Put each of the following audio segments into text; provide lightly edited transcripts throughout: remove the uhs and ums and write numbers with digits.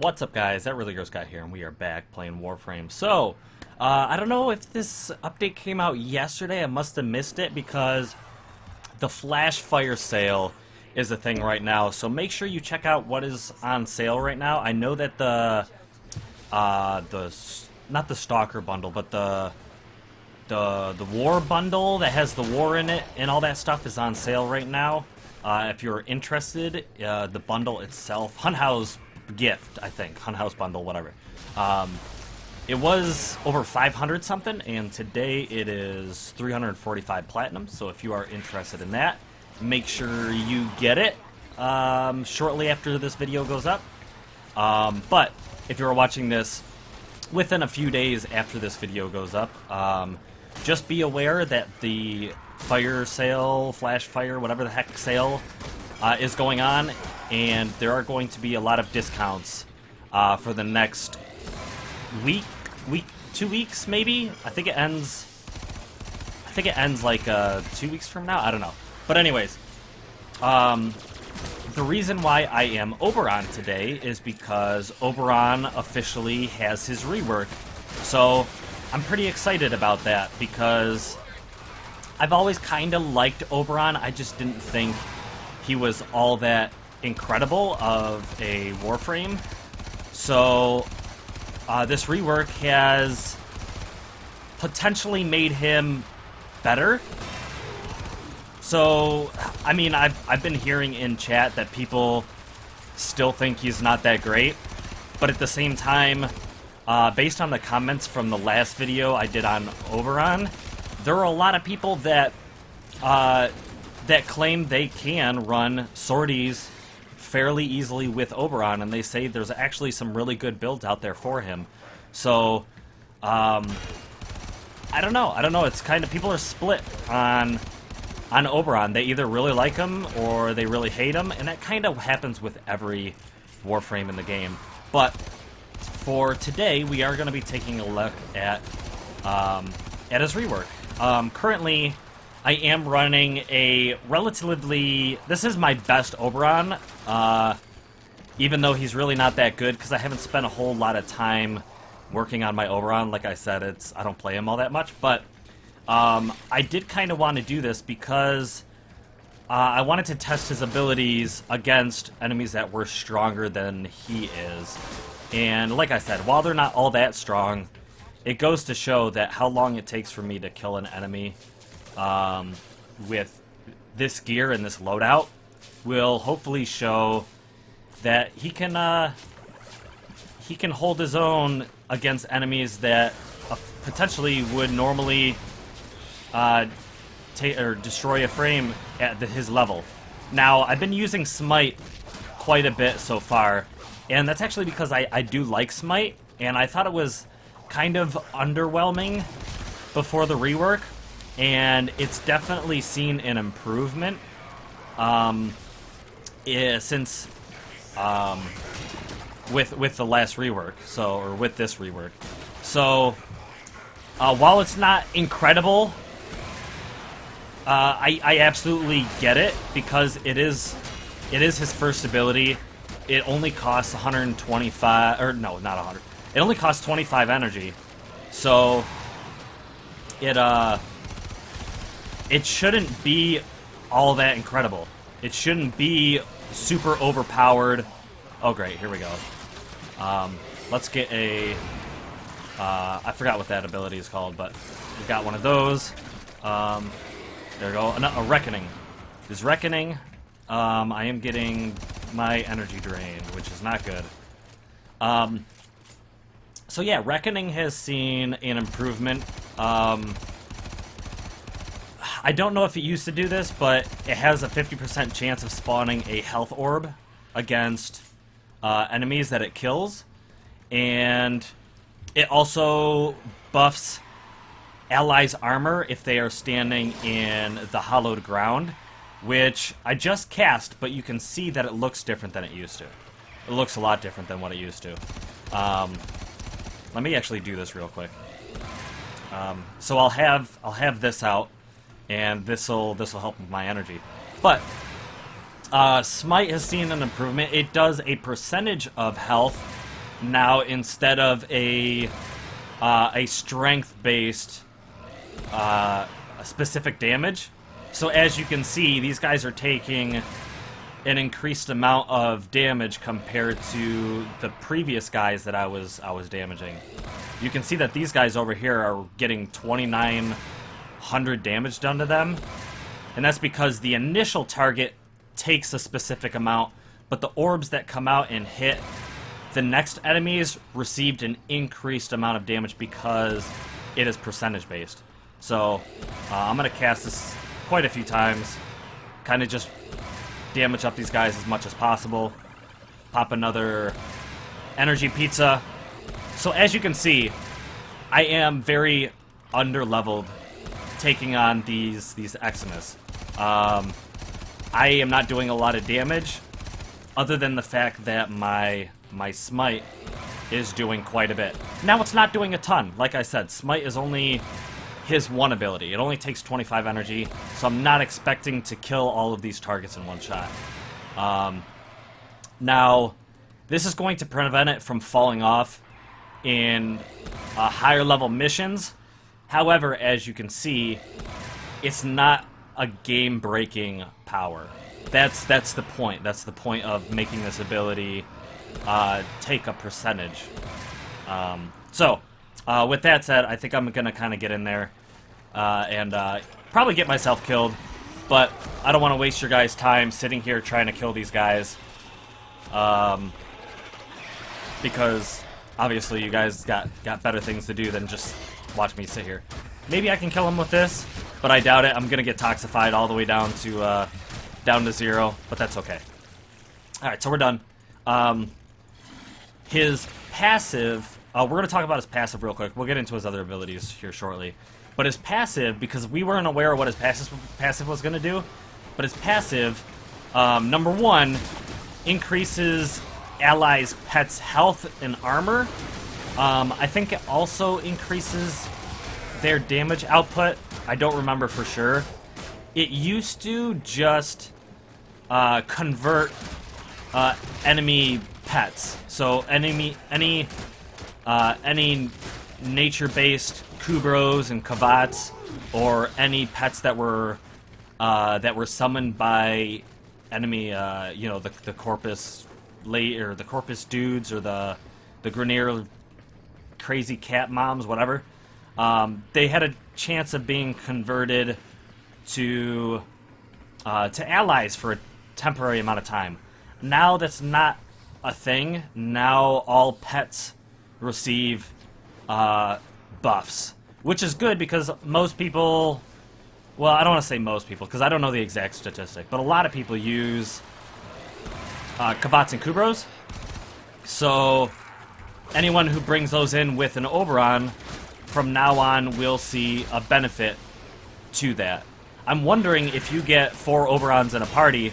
What's up, guys? That Really Gross Guy here, and we are back playing Warframe. So, I don't know if this update came out yesterday. I must have missed it because the Flash Fire sale is a thing right now. So make sure you check out what is on sale right now. I know that not the Stalker bundle, but the War bundle that has the War in it and all that stuff is on sale right now. If you're interested, the bundle itself, Hunt House gift, I think, Hunt House bundle, whatever. It was over 500 something, and today it is 345 platinum. So if you are interested in that, make sure you get it shortly after this video goes up. But if you're watching this within a few days after this video goes up, just be aware that the fire sale, flash fire, whatever the heck sale is going on, and there are going to be a lot of discounts for the next week, 2 weeks maybe. I think it ends like 2 weeks from now. I don't know. But anyways, the reason why I am Oberon today is because Oberon officially has his rework. So I'm pretty excited about that because I've always kind of liked Oberon. I just didn't think he was all that incredible of a Warframe. So this rework has potentially made him better. So, I mean, I've been hearing in chat that people still think he's not that great, but at the same time, based on the comments from the last video I did on Oberon, there are a lot of people that claim they can run sorties fairly easily with Oberon, and they say there's actually some really good builds out there for him. So, I don't know. It's kind of, people are split on Oberon. They either really like him or they really hate him, and that kind of happens with every Warframe in the game. But for today, we are going to be taking a look at his rework. Currently, I am running a relatively... This is my best Oberon, even though he's really not that good, because I haven't spent a whole lot of time working on my Oberon. Like I said, I don't play him all that much, but I did kind of want to do this because I wanted to test his abilities against enemies that were stronger than he is. And like I said, while they're not all that strong, it goes to show that how long it takes for me to kill an enemy with this gear and this loadout will hopefully show that he can hold his own against enemies that potentially would normally destroy a frame at his level. Now, I've been using Smite quite a bit so far, and that's actually because I do like Smite, and I thought it was kind of underwhelming before the rework, and it's definitely seen an improvement since with the last rework, or with this rework. So while it's not incredible, I absolutely get it because it is his first ability. It only costs 125, or no, not 100. It only costs 25 energy, so it shouldn't be all that incredible. It shouldn't be super overpowered. Oh great, here we go. Let's get a... I forgot what that ability is called, but we got one of those. There we go. A Reckoning. This Reckoning, I am getting my energy drain, which is not good. So yeah, Reckoning has seen an improvement. I don't know if it used to do this, but it has a 50% chance of spawning a health orb against enemies that it kills. And it also buffs allies' armor if they are standing in the hollowed ground, which I just cast, but you can see that it looks different than it used to. It looks a lot different than what it used to. Let me actually do this real quick. So I'll have this out, and this'll help with my energy. But Smite has seen an improvement. It does a percentage of health now instead of a strength-based specific damage. So as you can see, these guys are taking an increased amount of damage compared to the previous guys that I was damaging. You can see that these guys over here are getting 2,900 damage done to them, and that's because the initial target takes a specific amount, but the orbs that come out and hit the next enemies received an increased amount of damage because it is percentage based. So I'm going to cast this quite a few times, kind of just damage up these guys as much as possible. Pop another energy pizza. So as you can see, I am very under-leveled taking on these Eximus. I am not doing a lot of damage, other than the fact that my smite is doing quite a bit. Now it's not doing a ton. Like I said, smite is only his one ability. It only takes 25 energy, so I'm not expecting to kill all of these targets in one shot. Now, this is going to prevent it from falling off in higher level missions. However, as you can see, it's not a game-breaking power. That's the point. That's the point of making this ability take a percentage. With that said, I think I'm going to kind of get in there and probably get myself killed, but I don't want to waste your guys' time sitting here trying to kill these guys, because obviously you guys got better things to do than just watch me sit here. Maybe I can kill him with this, but I doubt it. I'm going to get toxified all the way down to 0, but that's okay. Alright, so we're done. His passive... we're going to talk about his passive real quick. We'll get into his other abilities here shortly. But his passive, because we weren't aware of what his passive was going to do, but his passive, number 1, increases allies' pets' health and armor. I think it also increases their damage output. I don't remember for sure. It used to just convert enemy pets. So any nature-based Kubros and Kavats, or any pets that were summoned by enemy, the Corpus or the Corpus dudes, or the Grenier crazy cat moms, whatever. They had a chance of being converted to allies for a temporary amount of time. Now that's not a thing. Now all pets receive buffs, which is good because most people, well, I don't want to say most people because I don't know the exact statistic, but a lot of people use Kavats and Kubros. So anyone who brings those in with an Oberon, from now on will see a benefit to that. I'm wondering, if you get 4 Oberons in a party,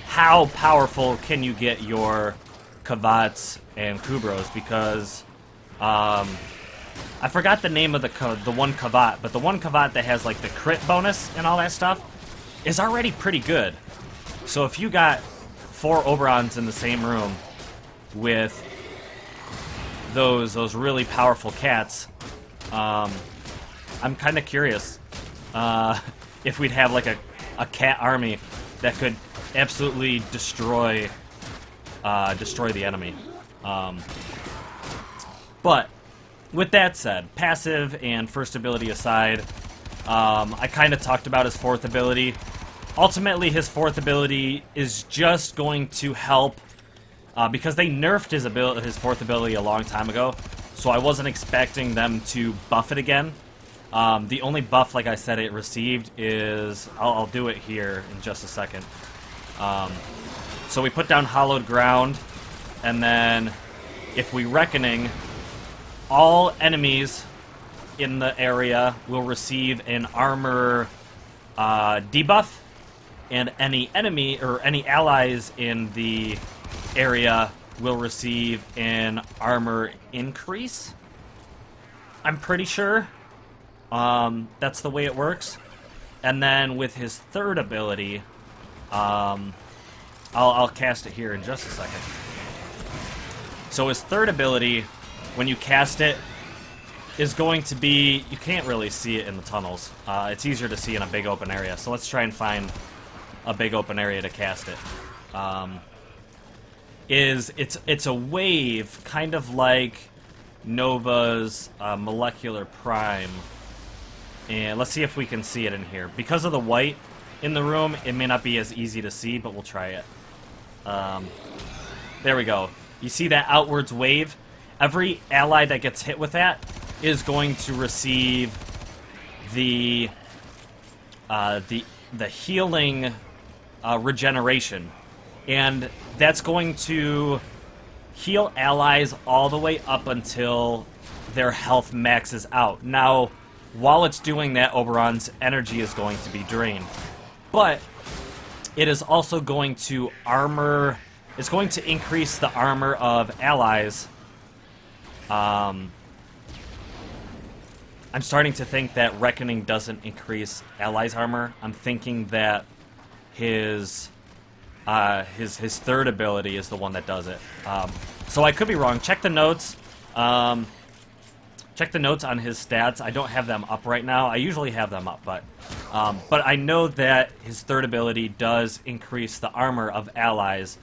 how powerful can you get your Kavats and Kubros? Because I forgot the name of the one Kavat, but the one Kavat that has like the crit bonus and all that stuff is already pretty good. So if you got 4 Oberons in the same room with those really powerful cats, I'm kind of curious if we'd have like a cat army that could absolutely destroy the enemy. But with that said, passive and first ability aside, I kind of talked about his 4th ability. Ultimately, his 4th ability is just going to help, because they nerfed his 4th ability a long time ago, so I wasn't expecting them to buff it again. The only buff, like I said, it received is... I'll do it here in just a second. So we put down Hallowed Ground, and then if we Reckoning, all enemies in the area will receive an armor debuff, and any enemy or any allies in the area will receive an armor increase. I'm pretty sure that's the way it works. And then with his 3rd ability, I'll cast it here in just a second. So his third ability, when you cast it, is going to be... You can't really see it in the tunnels. It's easier to see in a big open area. So let's try and find a big open area to cast it. It's a wave, kind of like Nova's Molecular Prime. And let's see if we can see it in here. Because of the white in the room, it may not be as easy to see, but we'll try it. There we go. You see that outwards wave? Every ally that gets hit with that is going to receive the healing regeneration. And that's going to heal allies all the way up until their health maxes out. Now, while it's doing that, Oberon's energy is going to be drained. But it is also going to armor... It's going to increase the armor of allies. I'm starting to think that Reckoning doesn't increase allies' armor. I'm thinking that his third ability is the one that does it. So I could be wrong. Check the notes. Check the notes on his stats. I don't have them up right now. I usually have them up, but I know that his third ability does increase the armor of allies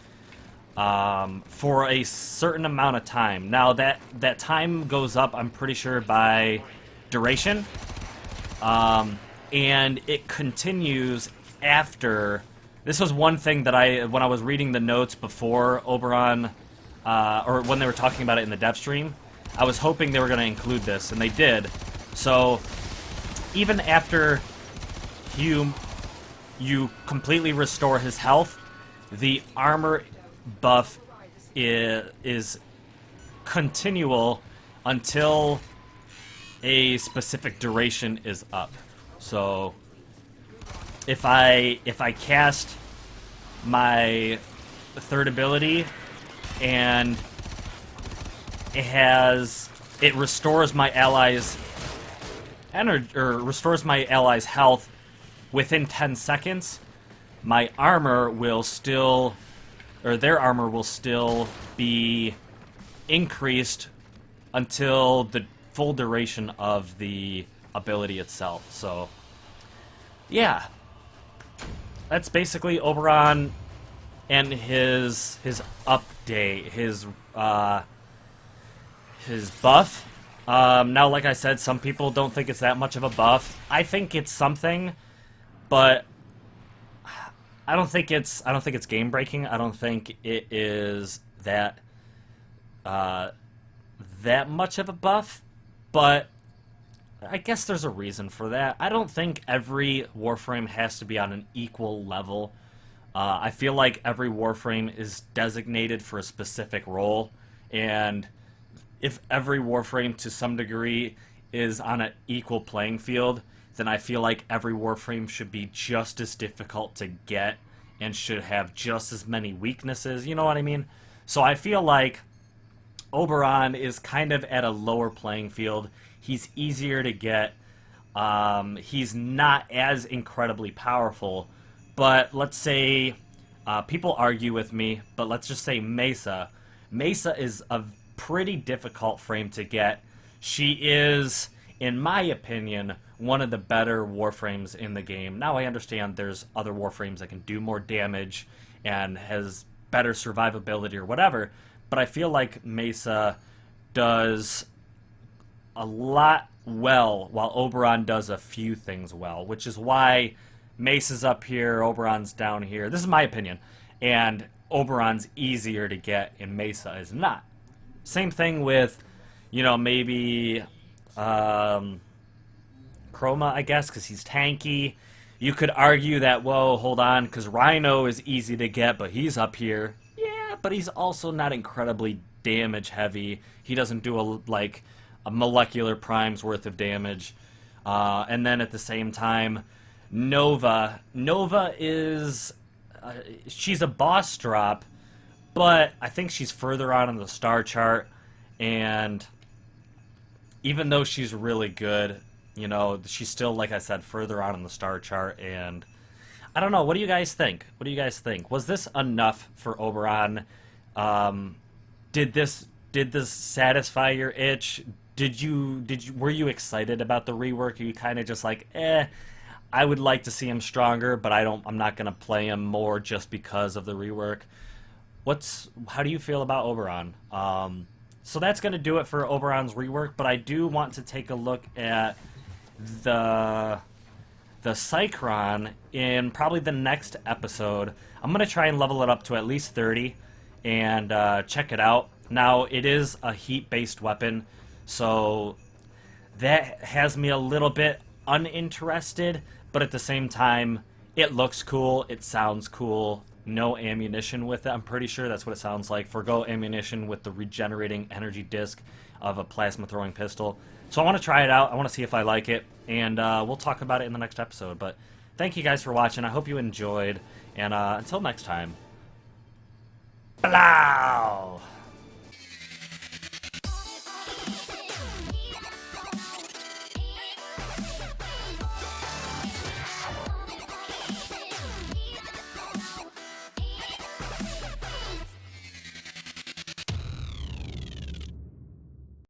for a certain amount of time. Now that time goes up, I'm pretty sure, by duration, and it continues after. This was one thing that when I was reading the notes before Oberon, or when they were talking about it in the dev stream, I was hoping they were going to include this, and they did. So even after you completely restore his health, the armor buff is continual until a specific duration is up. So if I cast my third ability and it restores my allies energy, or restores my allies' health within 10 seconds, my armor will still, or their armor will still be increased until the full duration of the ability itself. So, yeah. That's basically Oberon and his update, his buff. Now, like I said, some people don't think it's that much of a buff. I think it's something, but I don't think it's game breaking. I don't think it is that much of a buff, but I guess there's a reason for that. I don't think every Warframe has to be on an equal level. I feel like every Warframe is designated for a specific role, and if every Warframe to some degree is on an equal playing field, then I feel like every Warframe should be just as difficult to get and should have just as many weaknesses, you know what I mean? So I feel like Oberon is kind of at a lower playing field. He's easier to get. He's not as incredibly powerful, but let's say, people argue with me, but let's just say Mesa. Mesa is a pretty difficult frame to get. She is, in my opinion, one of the better Warframes in the game. Now I understand there's other Warframes that can do more damage and has better survivability or whatever, but I feel like Mesa does a lot well, while Oberon does a few things well, which is why Mesa's up here, Oberon's down here. This is my opinion. And Oberon's easier to get and Mesa is not. Same thing with, maybe Chroma, I guess, because he's tanky. You could argue that, whoa, hold on, because Rhino is easy to get, but he's up here. Yeah, but he's also not incredibly damage heavy. He doesn't do a molecular prime's worth of damage. And then at the same time, Nova is... she's a boss drop, but I think she's further on in the star chart, and even though she's really good, she's still, like I said, further on in the star chart, and I don't know. What do you guys think? Was this enough for Oberon? Did this Did this satisfy your itch? Were you excited about the rework? Are you kind of just like, I would like to see him stronger, but I'm not gonna play him more just because of the rework. How do you feel about Oberon? So that's gonna do it for Oberon's rework, but I do want to take a look at the Cycron in probably the next episode. I'm gonna try and level it up to at least 30 and check it out. Now, it is a heat-based weapon, so that has me a little bit uninterested, but at the same time, it looks cool, it sounds cool. No ammunition with it. I'm pretty sure that's what it sounds like. Forgo ammunition with the regenerating energy disc of a plasma-throwing pistol. So I want to try it out. I want to see if I like it, and we'll talk about it in the next episode. But thank you guys for watching. I hope you enjoyed, and until next time. Blow!